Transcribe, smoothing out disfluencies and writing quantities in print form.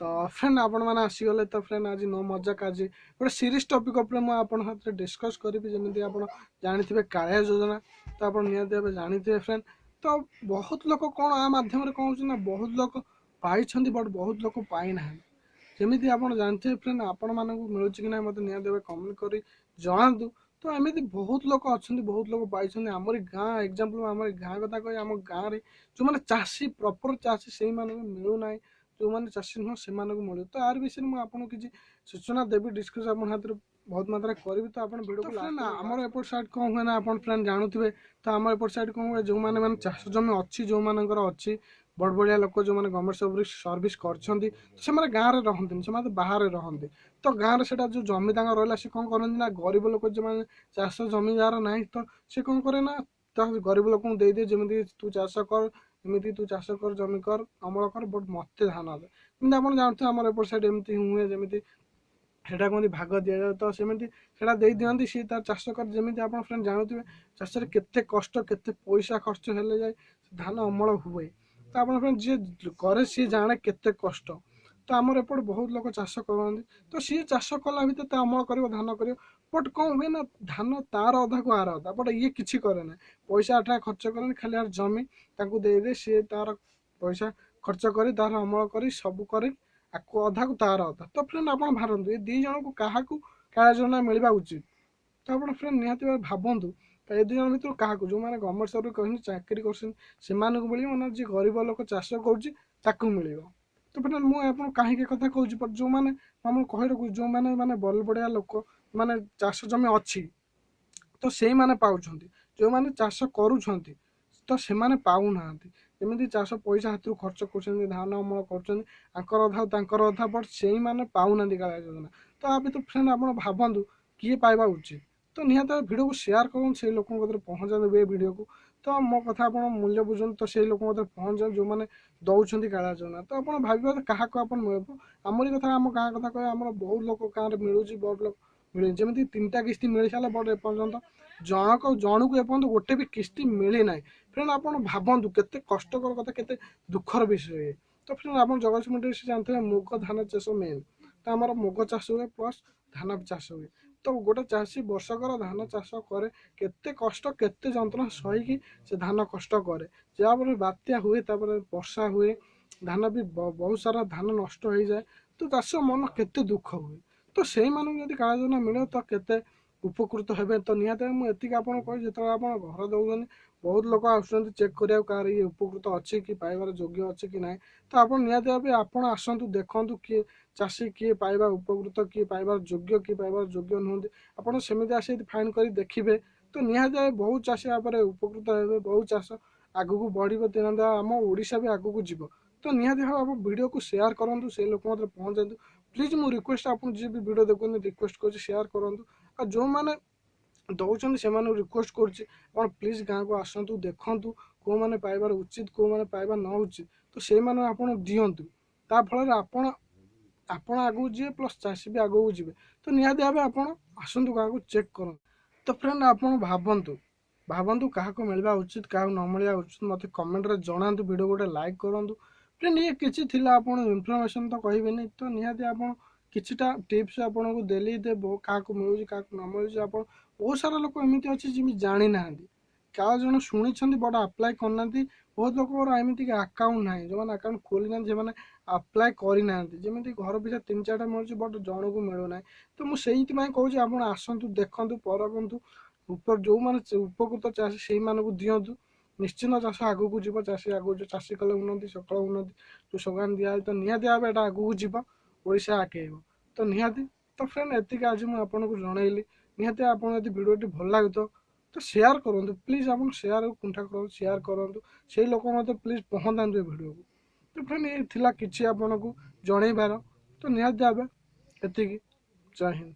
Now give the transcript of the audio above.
तो फ्रेंड आपण मैंने आसीगले तो फ्रेंड आज नो मजाक आज गोटे सीरीज टॉपिक उपर मुझे आपन हाथ डिस्कस करी जमी आप जानी कालिया योजना तो आप निहत जानी फ्रेंड तो बहुत लोग कौन आ मध्यम कौन ना बहुत लोग पाई बट बहुत लोग पाई ना जमी आप जानते फ्रेंड आपण मानक मिलूँ कि ना मतलब निहत कमेंट कर जनातु तो एमती बहुत लोग अच्छा बहुत लोग पाई आमरी गाँ एग्जाम्पल आम गाँ कथा कह आम गाँव में जो मैंने चाषी प्रॉपर चाषी से मिलूना जो मैंने चाषी नुह से मिले तो यार विषय में आपको किसी सूचना देवी डिस्कस आप हाथ में बहुत मात्रा करी तो आप वीडियो फ्रेंड आमर एपट साइड कौन हुए ना आप फ्रेंड जानूे तो आम एपट साइड कौन हुए जो मैंने चाष जमी अच्छी जो मानकर अच्छी बड़ बड़िया लोक जो मैंने गवर्नमेंट सर्विस कर गाँव में रहते से बाहर रहते तो गाँव में जो जमी रहा सी कौन करती ना गरीब लोक जो मैंने चाष जमी जार ना तो सी कौन करे ना तो गरीब लोक दे दिए जमी तू चाष कर एमती तू चाष कर जमी कर अमल कर बट मत धान दे कि आप जानते आम एपट साइड एमती हुए जमी सेटा कहते भाग दि जाए तो सेमती दे दिखती सी तार चाष कर जमी आप फ्रेंड जानते चाष केते कष्ट केते पैसा खर्च हेले जाए धान अमल हुए तो आप फ्रेंड जी करे सी जाने केते कष्ट तो आमर एपट बहुत लोग चाष करते तो सी चाष कला भर अमल कर धान कर बट कौन हुए ना धान तार अधा को आर अधा बट ये किसी करे ना पैसा अठा खर्च करें खाली यार जमी दे दे सी तार पैसा खर्च कर तार अमल कर सब कर अधा को तार अधा तो फ्रेंड आप भारतु ये दी जन को क्या योजना मिलवा उचित तो आप फ्रेंड निहती भावतु तो ये दुई जन भर क्या जो मैंने गवर्नमेंट सर्विस कह चाकरी कर मिले ना जी गरीब लोक चाष कर मिल तो फ्रेंड मुझे कहीं कथा कहूँ जो मैंने कही रखुँ जो मैंने माने बल बड़िया लोक मैंने चाष जमी अच्छी तो से मैंने पाँच जो मैंने चाष करुँच तो से पाऊना जमी चाष पैसा हाथ खर्च कर धान अमल कर अधा बट से मैंने पाऊना कालिया योजना तो आप तो फ्रेंड आप भावतु किए पाइबा उचित तो निहत वीडियो को शेयर करूँ से लोक पहुँचा ए वीडियो को तो मो कथा आप मूल्य बुझुन तो से लोक पहुँच जाए जो मैंने दौरान कालिया योजना तो आप भाव क्या मिल आमरी कथा आम गाँ कथा कह आम बहुत लोग गाँव में मिलूँ बड़ लोग मिले जमी 3टा किस्ती मिल सारा बट एपर्तंत जन को एपर्तंत गोटे भी किस्ती मिली ना फ्रेंड आप भावतु केते कष्टर कथा केते दुखर विषय तो फ्रेंड आप जगतसिंहपुर से जानते हैं मुग धान चाष मेन तो आम मुग चाष हुए प्लस धान चाष हुए तो गोटे चाषी वर्षकर धान चाष करे केते कष्ट केते जंत्रणा सही से धान कष्ट करे जहाँ बात्या हुए वर्षा हुए धान भी बहुत सारा धान नष्ट हो जाए तो चाष मन केते दुख हुए तो से मानक कालिया योजना मिले तो केते उपकृत हेबे तो निहत मुझे आप जो आप घर दौरान बहुत लोग आसुँच चेक करा कार ये उपकृत अच्छी कि पाइबार योग्य अच्छी कि ना तो आप निहत भाव आप आसतु देखु किए चाषी किए पाइबा उपकृत किए पाइबार योग्य किए पाइबार योग्य नुहति आपड़ सेमती आसी फाइन कर देखिए तो निहत भाव बहुत चाषी भाव उपकृत हे बहुत चाष आगू बढ़ दिन आम ओडिशा भी आगू जीव तो निहत भाव आप वीडियो को शेयर करूँ से लोक पहुँचा प्लीज मु रिक्वेस्ट आप जी भी वीडियो देखते रिक्वेस्ट कर शेयर करूँ और जो मैंने दौरान से रिक्वेस्ट कर प्लीज गाँव को आसतु देखु कौ मैंने पाइबार उचित कौ मैंने पाइबा न उचित तो से आप दिंतु ता फल आपण आगू जी प्लस चाषी भी आगू जी तो निहत भाव आप आसतु गाँव को चेक कर तो फ्रेंड आप भावतु क्या मिलवा उचित क्या न मिलवा उचित मत कमेंट रे जनातु वीडियो गोटे लाइक करूँ फ्रेंड ये किसी थी आप इनफर्मेशन तो कहबेनि तो निहत आप किछिटा टिप्स आपन को देली दे क्या मिलूँ क्या न मिलूँ आप बहुत सारा लोक एमती अच्छे जी जानी ना क्या जन शुणी बट आप्लाय करना बहुत लोक एमती आकाउंट ना जो मैंने आकाउंट खोली ना से आप्लाय करना जमी घर पिछा 3-4टा मिलूँ बट जन को मिलूना तो मुझे कहूँ आप आसतु देखु परखु ऊपर जो मैंने उपकृत चाषी से दिंतु निश्चिंत चाष आगू को जीव चाषी आगू जो चाषी कले उन्नति सकल उन्नति जो सगान दिया तो निहत भाव यहाँ आगू जीव ओडिशा आगेब तो निहती तो फ्रेंड एतिक आज मुझे आपको जनइली निहती आप वीडियो भल लगे तो शेयर करूँ प्लीज आप शेयर कुंठा कर शेयर करूँ से लोक मत प्लीज पहुँचा वीडियो को तो फ्रेंड ये थिला किसी आपको जनइबार तो निहती भाव एतिक जय हिंद।